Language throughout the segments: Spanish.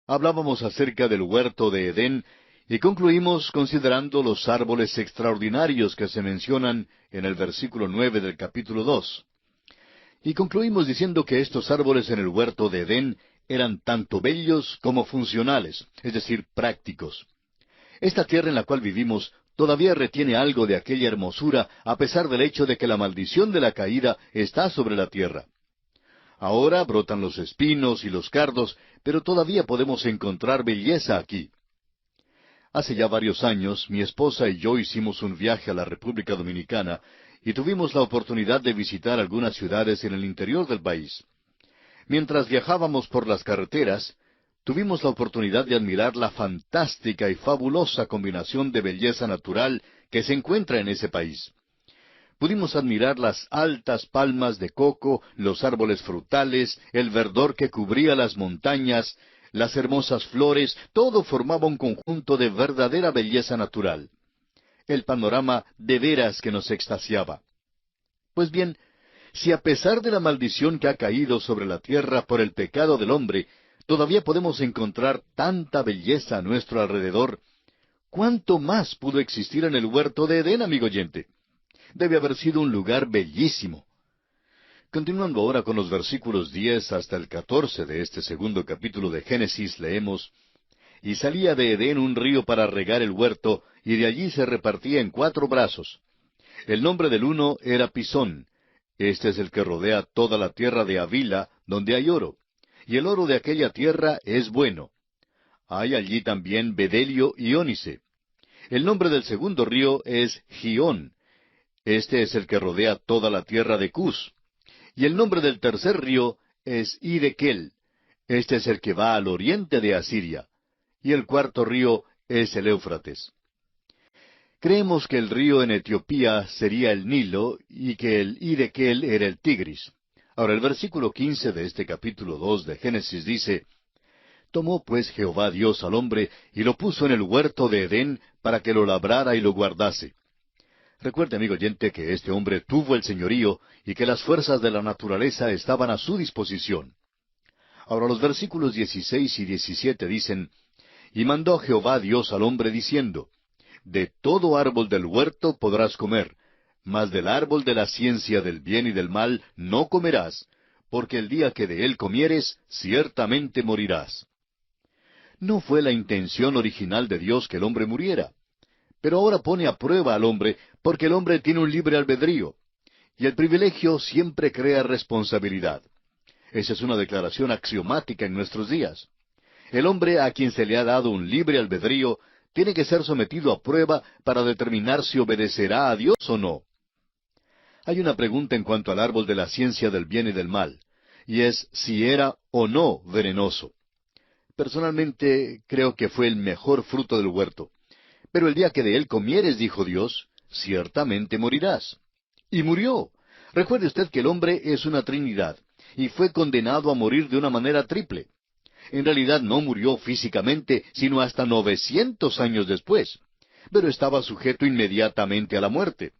Hablábamos acerca del huerto de Edén y concluimos considerando los árboles extraordinarios que se mencionan en el versículo 9 del capítulo 2. Y concluimos diciendo que estos árboles en el huerto de Edén eran tanto bellos como funcionales, es decir, prácticos. Esta tierra en la cual vivimos todavía retiene algo de aquella hermosura a pesar del hecho de que la maldición de la caída está sobre la tierra. Ahora brotan los espinos y los cardos, pero todavía podemos encontrar belleza aquí. Hace ya varios años, mi esposa y yo hicimos un viaje a la República Dominicana y tuvimos la oportunidad de visitar algunas ciudades en el interior del país. Mientras viajábamos por las carreteras, tuvimos la oportunidad de admirar la fantástica y fabulosa combinación de belleza natural que se encuentra en ese país. Pudimos admirar las altas palmas de coco, los árboles frutales, el verdor que cubría las montañas, las hermosas flores, todo formaba un conjunto de verdadera belleza natural. El panorama de veras que nos extasiaba. Pues bien, si a pesar de la maldición que ha caído sobre la tierra por el pecado del hombre, todavía podemos encontrar tanta belleza a nuestro alrededor, ¿cuánto más pudo existir en el huerto de Edén, amigo oyente? Debe haber sido un lugar bellísimo. Continuando ahora con los versículos 10 hasta el 14 de este segundo capítulo de Génesis, leemos: Y salía de Edén un río para regar el huerto, y de allí se repartía en 4 brazos. El nombre del uno era Pisón. Este es el que rodea toda la tierra de Havila, donde hay oro. Y el oro de aquella tierra es bueno. Hay allí también bedelio y ónice. El nombre del segundo río es Gihón. Este es el que rodea toda la tierra de Cus. Y el nombre del tercer río es Hidekel. Este es el que va al oriente de Asiria. Y el cuarto río es el Éufrates. Creemos que el río en Etiopía sería el Nilo y que el Hidekel era el Tigris. Ahora el versículo 15 de este capítulo 2 de Génesis dice: Tomó pues Jehová Dios al hombre y lo puso en el huerto de Edén para que lo labrara y lo guardase. Recuerde, amigo oyente, que este hombre tuvo el señorío y que las fuerzas de la naturaleza estaban a su disposición. Ahora los versículos 16 y 17 dicen: Y mandó Jehová Dios al hombre diciendo: De todo árbol del huerto podrás comer, mas del árbol de la ciencia del bien y del mal no comerás, porque el día que de él comieres, ciertamente morirás. No fue la intención original de Dios que el hombre muriera. Pero ahora pone a prueba al hombre, porque el hombre tiene un libre albedrío. Y el privilegio siempre crea responsabilidad. Esa es una declaración axiomática en nuestros días. El hombre a quien se le ha dado un libre albedrío tiene que ser sometido a prueba para determinar si obedecerá a Dios o no. Hay una pregunta en cuanto al árbol de la ciencia del bien y del mal, y es si era o no venenoso. Personalmente creo que fue el mejor fruto del huerto. Pero el día que de él comieres, dijo Dios, ciertamente morirás. Y murió. Recuerde usted que el hombre es una trinidad, y fue condenado a morir de una manera triple. En realidad no murió físicamente, sino hasta 900 años después. Pero estaba sujeto inmediatamente a la muerte.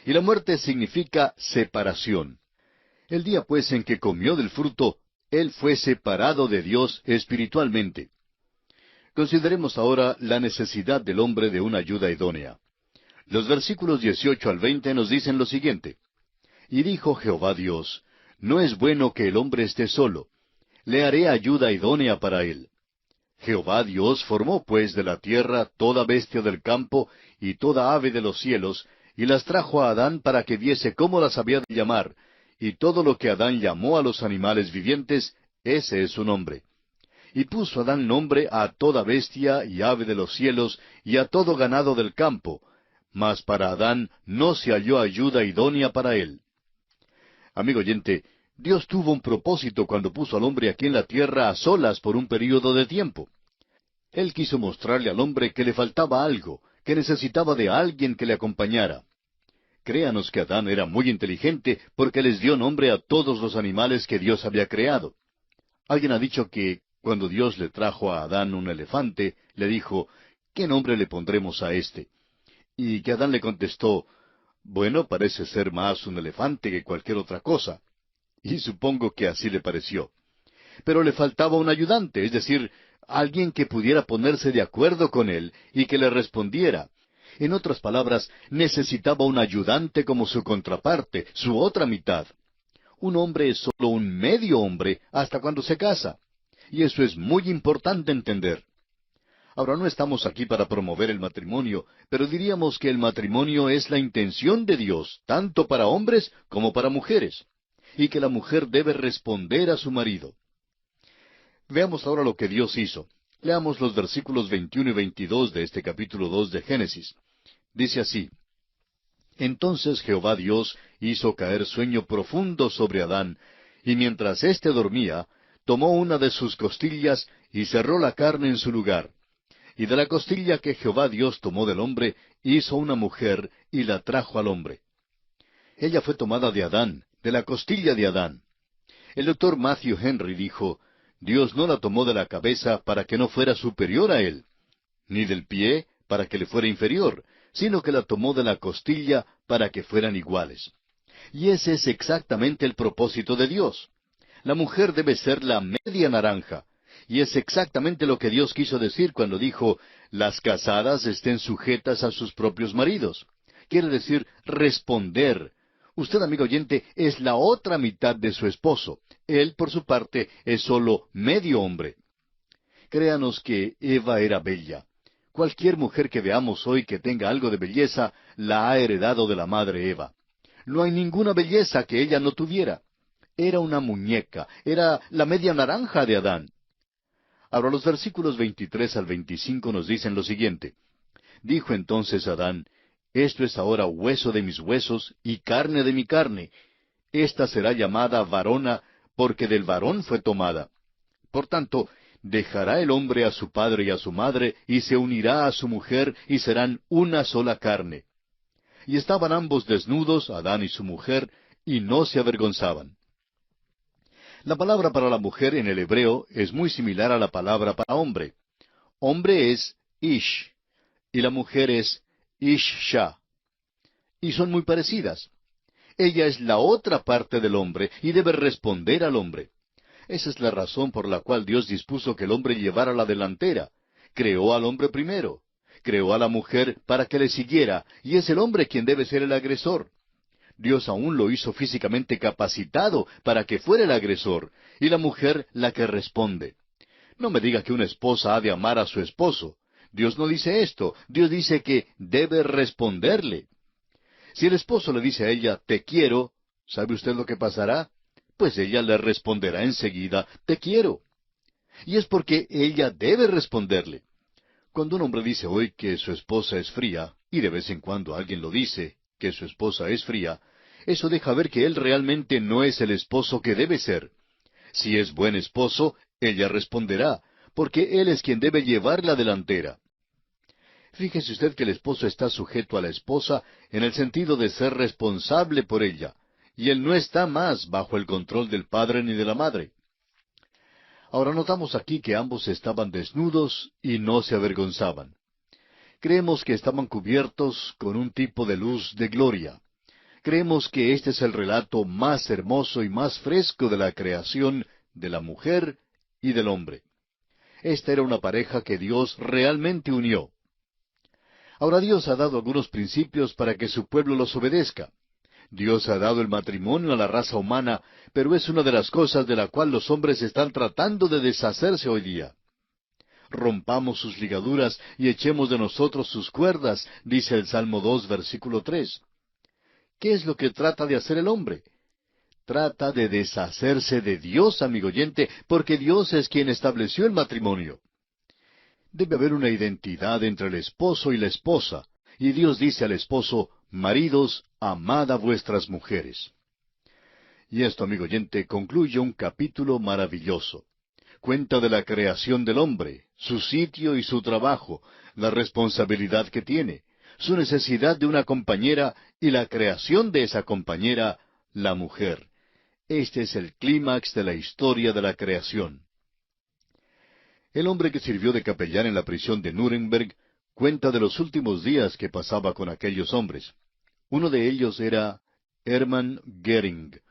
Y la muerte significa separación. El día pues en que comió del fruto, él fue separado de Dios espiritualmente. Consideremos ahora la necesidad del hombre de una ayuda idónea. Los versículos 18 al 20 nos dicen lo siguiente: Y dijo Jehová Dios: No es bueno que el hombre esté solo. Le haré ayuda idónea para él. Jehová Dios formó pues de la tierra toda bestia del campo y toda ave de los cielos, y las trajo a Adán para que viese cómo las había de llamar, y todo lo que Adán llamó a los animales vivientes, ese es su nombre. Y puso Adán nombre a toda bestia y ave de los cielos y a todo ganado del campo, mas para Adán no se halló ayuda idónea para él. Amigo oyente, Dios tuvo un propósito cuando puso al hombre aquí en la tierra a solas por un período de tiempo. Él quiso mostrarle al hombre que le faltaba algo, que necesitaba de alguien que le acompañara. Créanos que Adán era muy inteligente porque les dio nombre a todos los animales que Dios había creado. Alguien ha dicho que cuando Dios le trajo a Adán un elefante, le dijo: ¿Qué nombre le pondremos a este? Y que Adán le contestó: Bueno, parece ser más un elefante que cualquier otra cosa. Y supongo que así le pareció. Pero le faltaba un ayudante, es decir, alguien que pudiera ponerse de acuerdo con él y que le respondiera. En otras palabras, necesitaba un ayudante como su contraparte, su otra mitad. Un hombre es solo un medio hombre hasta cuando se casa. Y eso es muy importante entender. Ahora, no estamos aquí para promover el matrimonio, pero diríamos que el matrimonio es la intención de Dios, tanto para hombres como para mujeres, y que la mujer debe responder a su marido. Veamos ahora lo que Dios hizo. Leamos los versículos 21 y 22 de este capítulo 2 de Génesis. Dice así: Entonces Jehová Dios hizo caer sueño profundo sobre Adán, y mientras éste dormía, tomó una de sus costillas y cerró la carne en su lugar. Y de la costilla que Jehová Dios tomó del hombre, hizo una mujer y la trajo al hombre. Ella fue tomada de Adán, de la costilla de Adán. El doctor Matthew Henry dijo: Dios no la tomó de la cabeza para que no fuera superior a él, ni del pie para que le fuera inferior, sino que la tomó de la costilla para que fueran iguales. Y ese es exactamente el propósito de Dios. La mujer debe ser la media naranja. Y es exactamente lo que Dios quiso decir cuando dijo: las casadas estén sujetas a sus propios maridos. Quiere decir responder. Usted, amigo oyente, es la otra mitad de su esposo. Él, por su parte, es solo medio hombre. Créanos que Eva era bella. Cualquier mujer que veamos hoy que tenga algo de belleza, la ha heredado de la madre Eva. No hay ninguna belleza que ella no tuviera. Era una muñeca, era la media naranja de Adán. Ahora los versículos 23 al 25 nos dicen lo siguiente: Dijo entonces Adán: Esto es ahora hueso de mis huesos y carne de mi carne. Esta será llamada varona, porque del varón fue tomada. Por tanto, dejará el hombre a su padre y a su madre, y se unirá a su mujer, y serán una sola carne. Y estaban ambos desnudos, Adán y su mujer, y no se avergonzaban. La palabra para la mujer en el hebreo es muy similar a la palabra para hombre. Hombre es ish, y la mujer es ishsha. Y son muy parecidas. Ella es la otra parte del hombre y debe responder al hombre. Esa es la razón por la cual Dios dispuso que el hombre llevara la delantera. Creó al hombre primero. Creó a la mujer para que le siguiera, y es el hombre quien debe ser el agresor. Dios aún lo hizo físicamente capacitado para que fuera el agresor, y la mujer la que responde. No me diga que una esposa ha de amar a su esposo. Dios no dice esto. Dios dice que debe responderle. Si el esposo le dice a ella: te quiero, ¿sabe usted lo que pasará? Pues ella le responderá enseguida: te quiero. Y es porque ella debe responderle. Cuando un hombre dice hoy que su esposa es fría, y de vez en cuando alguien lo dice, que su esposa es fría, eso deja ver que él realmente no es el esposo que debe ser. Si es buen esposo, ella responderá, porque él es quien debe llevar la delantera. Fíjese usted que el esposo está sujeto a la esposa en el sentido de ser responsable por ella, y él no está más bajo el control del padre ni de la madre. Ahora notamos aquí que ambos estaban desnudos y no se avergonzaban. Creemos que estaban cubiertos con un tipo de luz de gloria. Creemos que este es el relato más hermoso y más fresco de la creación de la mujer y del hombre. Esta era una pareja que Dios realmente unió. Ahora Dios ha dado algunos principios para que su pueblo los obedezca. Dios ha dado el matrimonio a la raza humana, pero es una de las cosas de la cual los hombres están tratando de deshacerse hoy día. Rompamos sus ligaduras y echemos de nosotros sus cuerdas, dice el Salmo 2, versículo 3. ¿Qué es lo que trata de hacer el hombre? Trata de deshacerse de Dios, amigo oyente, porque Dios es quien estableció el matrimonio. Debe haber una identidad entre el esposo y la esposa, y Dios dice al esposo: maridos, amad a vuestras mujeres. Y esto, amigo oyente, concluye un capítulo maravilloso. Cuenta de la creación del hombre, su sitio y su trabajo, la responsabilidad que tiene, su necesidad de una compañera y la creación de esa compañera, la mujer. Este es el clímax de la historia de la creación. El hombre que sirvió de capellán en la prisión de Nuremberg cuenta de los últimos días que pasaba con aquellos hombres. Uno de ellos era Hermann Göring,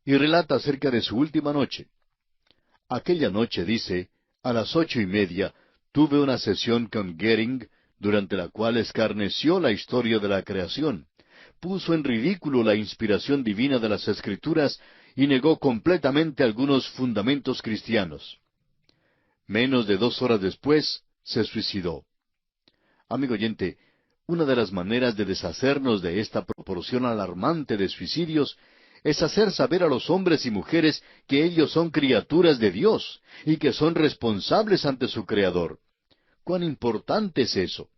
y relata acerca de su última noche. Aquella noche, dice, A las 8:30 tuve una sesión con Goering, durante la cual escarneció la historia de la creación, puso en ridículo la inspiración divina de las Escrituras y negó completamente algunos fundamentos cristianos. Menos de 2 horas después, se suicidó. Amigo oyente, una de las maneras de deshacernos de esta proporción alarmante de suicidios es hacer saber a los hombres y mujeres que ellos son criaturas de Dios y que son responsables ante su Creador. ¿Cuán importante es eso?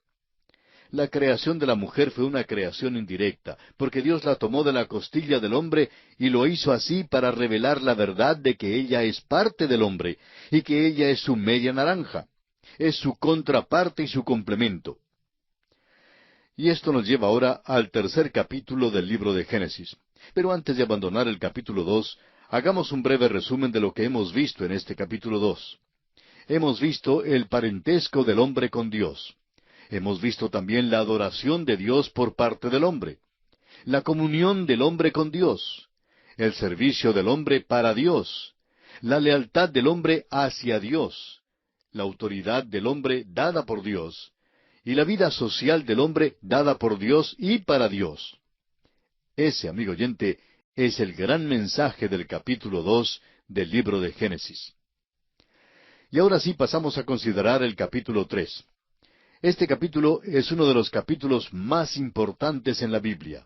La creación de la mujer fue una creación indirecta, porque Dios la tomó de la costilla del hombre y lo hizo así para revelar la verdad de que ella es parte del hombre y que ella es su media naranja, es su contraparte y su complemento. Y esto nos lleva ahora al tercer capítulo del libro de Génesis. Pero antes de abandonar el capítulo 2, hagamos un breve resumen de lo que hemos visto en este capítulo 2. Hemos visto el parentesco del hombre con Dios. Hemos visto también la adoración de Dios por parte del hombre, la comunión del hombre con Dios, el servicio del hombre para Dios, la lealtad del hombre hacia Dios, la autoridad del hombre dada por Dios, y la vida social del hombre dada por Dios y para Dios. Ese, amigo oyente, es el gran mensaje del capítulo 2 del libro de Génesis. Y ahora sí pasamos a considerar el capítulo 3. Este capítulo es uno de los capítulos más importantes en la Biblia.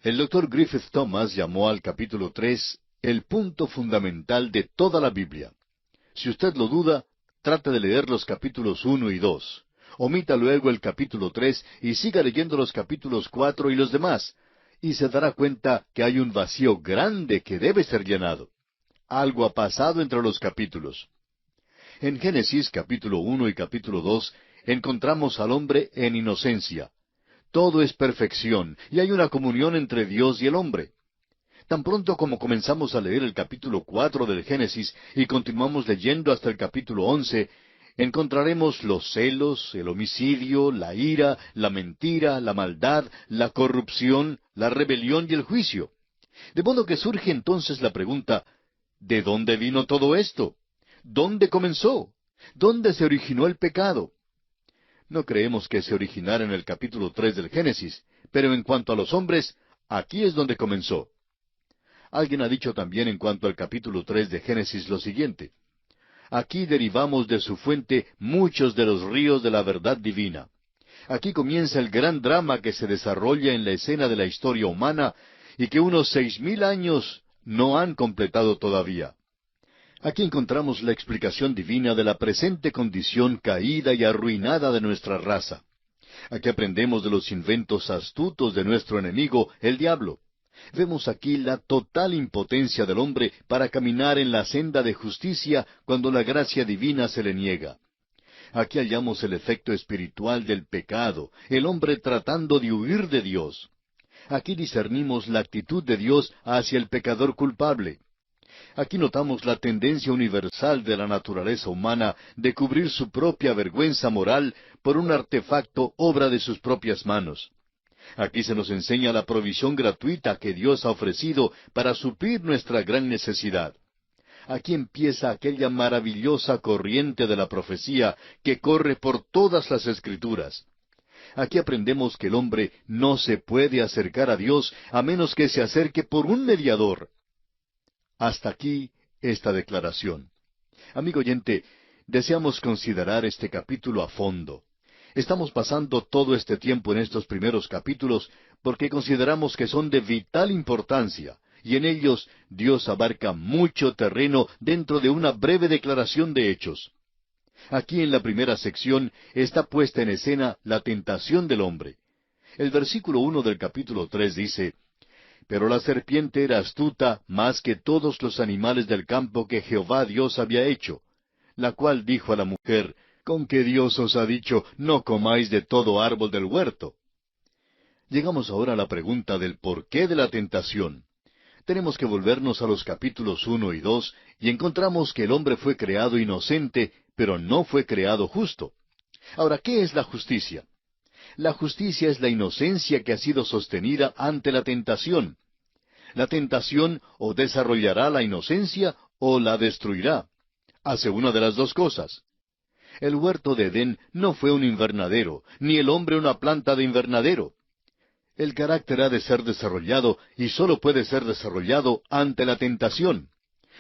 El Dr. Griffith Thomas llamó al capítulo 3 el punto fundamental de toda la Biblia. Si usted lo duda, trate de leer los capítulos 1 y 2. Omita luego el capítulo 3 y siga leyendo los capítulos 4 y los demás, y se dará cuenta que hay un vacío grande que debe ser llenado. Algo ha pasado entre los capítulos. En Génesis capítulo 1 y capítulo 2 encontramos al hombre en inocencia. Todo es perfección y hay una comunión entre Dios y el hombre. Tan pronto como comenzamos a leer el capítulo 4 del Génesis y continuamos leyendo hasta el capítulo 11, encontraremos los celos, el homicidio, la ira, la mentira, la maldad, la corrupción, la rebelión y el juicio. De modo que surge entonces la pregunta, ¿de dónde vino todo esto? ¿Dónde comenzó? ¿Dónde se originó el pecado? No creemos que se originara en el capítulo 3 del Génesis, pero en cuanto a los hombres, aquí es donde comenzó. Alguien ha dicho también en cuanto al capítulo 3 de Génesis lo siguiente: aquí derivamos de su fuente muchos de los ríos de la verdad divina. Aquí comienza el gran drama que se desarrolla en la escena de la historia humana y que unos 6,000 años no han completado todavía. Aquí encontramos la explicación divina de la presente condición caída y arruinada de nuestra raza. Aquí aprendemos de los inventos astutos de nuestro enemigo, el diablo. Vemos aquí la total impotencia del hombre para caminar en la senda de justicia cuando la gracia divina se le niega. Aquí hallamos el efecto espiritual del pecado, el hombre tratando de huir de Dios. Aquí discernimos la actitud de Dios hacia el pecador culpable. Aquí notamos la tendencia universal de la naturaleza humana de cubrir su propia vergüenza moral por un artefacto obra de sus propias manos. Aquí se nos enseña la provisión gratuita que Dios ha ofrecido para suplir nuestra gran necesidad. Aquí empieza aquella maravillosa corriente de la profecía que corre por todas las Escrituras. Aquí aprendemos que el hombre no se puede acercar a Dios a menos que se acerque por un mediador. Hasta aquí esta declaración. Amigo oyente, deseamos considerar este capítulo a fondo. Estamos pasando todo este tiempo en estos primeros capítulos porque consideramos que son de vital importancia, y en ellos Dios abarca mucho terreno dentro de una breve declaración de hechos. Aquí en la primera sección está puesta en escena la tentación del hombre. El versículo 1 del capítulo 3 dice: pero la serpiente era astuta más que todos los animales del campo que Jehová Dios había hecho, la cual dijo a la mujer: ¿con qué Dios os ha dicho, no comáis de todo árbol del huerto? Llegamos ahora a la pregunta del porqué de la tentación. Tenemos que volvernos a los capítulos 1 y 2 y encontramos que el hombre fue creado inocente, pero no fue creado justo. Ahora, ¿qué es la justicia? La justicia es la inocencia que ha sido sostenida ante la tentación. La tentación o desarrollará la inocencia o la destruirá. hace una de las dos cosas. El huerto de Edén no fue un invernadero, ni el hombre una planta de invernadero. El carácter ha de ser desarrollado y sólo puede ser desarrollado ante la tentación.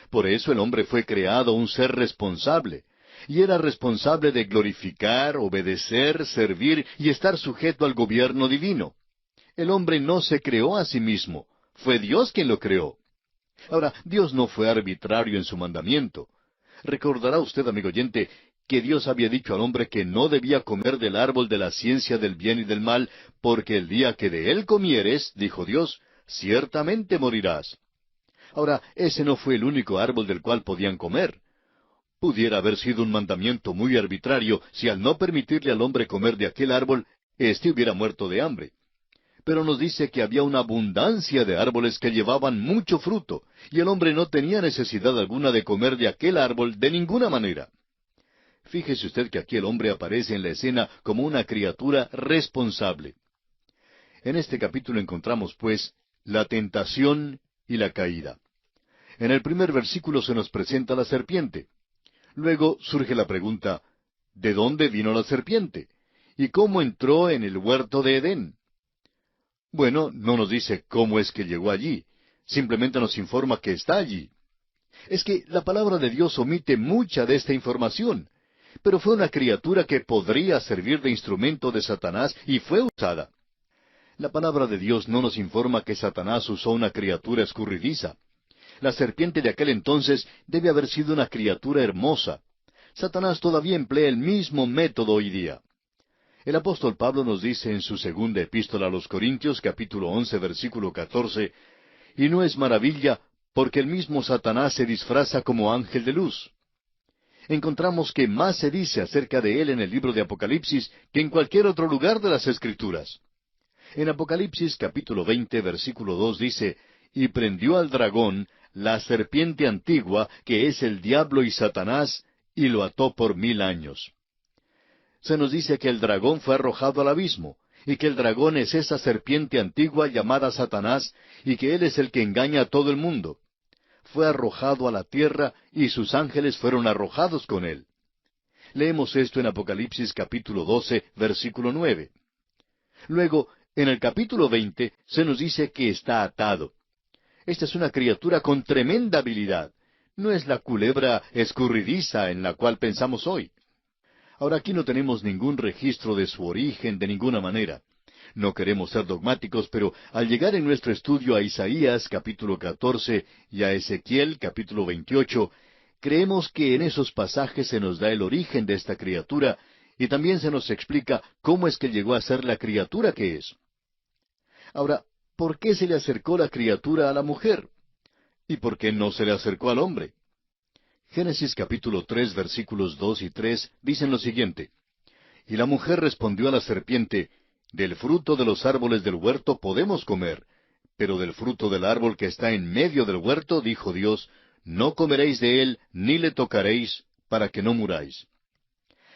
Por eso el hombre fue creado un ser responsable, y era responsable de glorificar, obedecer, servir y estar sujeto al gobierno divino. El hombre no se creó a sí mismo, fue Dios quien lo creó. Ahora, Dios no fue arbitrario en su mandamiento. Recordará usted, amigo oyente, que Dios había dicho al hombre que no debía comer del árbol de la ciencia del bien y del mal, porque el día que de él comieres, dijo Dios, ciertamente morirás. Ahora, ese no fue el único árbol del cual podían comer. Pudiera haber sido un mandamiento muy arbitrario si al no permitirle al hombre comer de aquel árbol, éste hubiera muerto de hambre. Pero nos dice que había una abundancia de árboles que llevaban mucho fruto, y el hombre no tenía necesidad alguna de comer de aquel árbol de ninguna manera. Fíjese usted que aquí el hombre aparece en la escena como una criatura responsable. En este capítulo encontramos, pues, la tentación y la caída. En el primer versículo se nos presenta la serpiente. Luego surge la pregunta, ¿de dónde vino la serpiente? ¿Y cómo entró en el huerto de Edén? Bueno, no nos dice cómo es que llegó allí, simplemente nos informa que está allí. Es que la palabra de Dios omite mucha de esta información, pero fue una criatura que podría servir de instrumento de Satanás y fue usada. La palabra de Dios no nos informa que Satanás usó una criatura escurridiza. La serpiente de aquel entonces debe haber sido una criatura hermosa. Satanás todavía emplea el mismo método hoy día. El apóstol Pablo nos dice en su segunda epístola a los Corintios, capítulo 11, versículo 14, «Y no es maravilla, porque el mismo Satanás se disfraza como ángel de luz». Encontramos que más se dice acerca de él en el libro de Apocalipsis que en cualquier otro lugar de las Escrituras. En Apocalipsis capítulo 20, versículo 2 dice, «Y prendió al dragón, la serpiente antigua, que es el diablo y Satanás, y lo ató por 1000 años». Se nos dice que el dragón fue arrojado al abismo, y que el dragón es esa serpiente antigua llamada Satanás, y que él es el que engaña a todo el mundo. Fue arrojado a la tierra, y sus ángeles fueron arrojados con él. Leemos esto en Apocalipsis capítulo 12, versículo 9. Luego, en el capítulo 20, se nos dice que está atado. Esta es una criatura con tremenda habilidad. No es la culebra escurridiza en la cual pensamos hoy. Ahora aquí no tenemos ningún registro de su origen de ninguna manera. No queremos ser dogmáticos, pero al llegar en nuestro estudio a Isaías capítulo 14 y a Ezequiel capítulo 28, creemos que en esos pasajes se nos da el origen de esta criatura y también se nos explica cómo es que llegó a ser la criatura que es. Ahora, ¿por qué se le acercó la criatura a la mujer? ¿Y por qué no se le acercó al hombre? Génesis capítulo 3 versículos 2 y 3 dicen lo siguiente, «Y la mujer respondió a la serpiente, Del fruto de los árboles del huerto podemos comer, pero del fruto del árbol que está en medio del huerto, dijo Dios, no comeréis de él, ni le tocaréis, para que no muráis».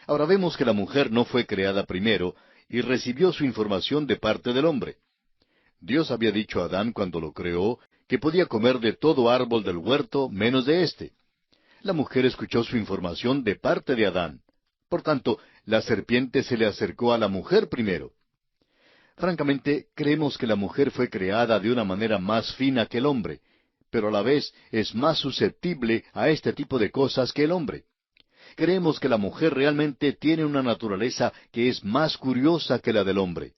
Ahora vemos que la mujer no fue creada primero, y recibió su información de parte del hombre. Dios había dicho a Adán cuando lo creó, que podía comer de todo árbol del huerto, menos de éste. La mujer escuchó su información de parte de Adán. Por tanto, la serpiente se le acercó a la mujer primero. Francamente, creemos que la mujer fue creada de una manera más fina que el hombre, pero a la vez es más susceptible a este tipo de cosas que el hombre. Creemos que la mujer realmente tiene una naturaleza que es más curiosa que la del hombre.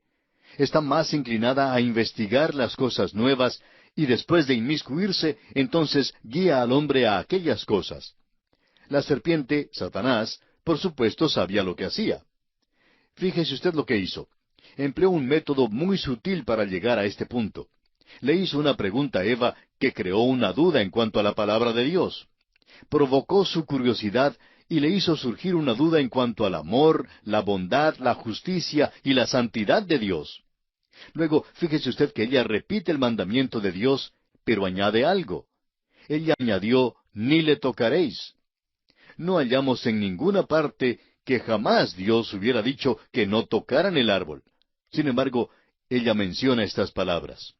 Está más inclinada a investigar las cosas nuevas y después de inmiscuirse, entonces guía al hombre a aquellas cosas. La serpiente, Satanás, por supuesto sabía lo que hacía. Fíjese usted lo que hizo. Empleó un método muy sutil para llegar a este punto. Le hizo una pregunta a Eva que creó una duda en cuanto a la palabra de Dios. Provocó su curiosidad y le hizo surgir una duda en cuanto al amor, la bondad, la justicia y la santidad de Dios. Luego, fíjese usted que ella repite el mandamiento de Dios, pero añade algo. Ella añadió, ni le tocaréis. No hallamos en ninguna parte que jamás Dios hubiera dicho que no tocaran el árbol. Sin embargo, ella menciona estas palabras.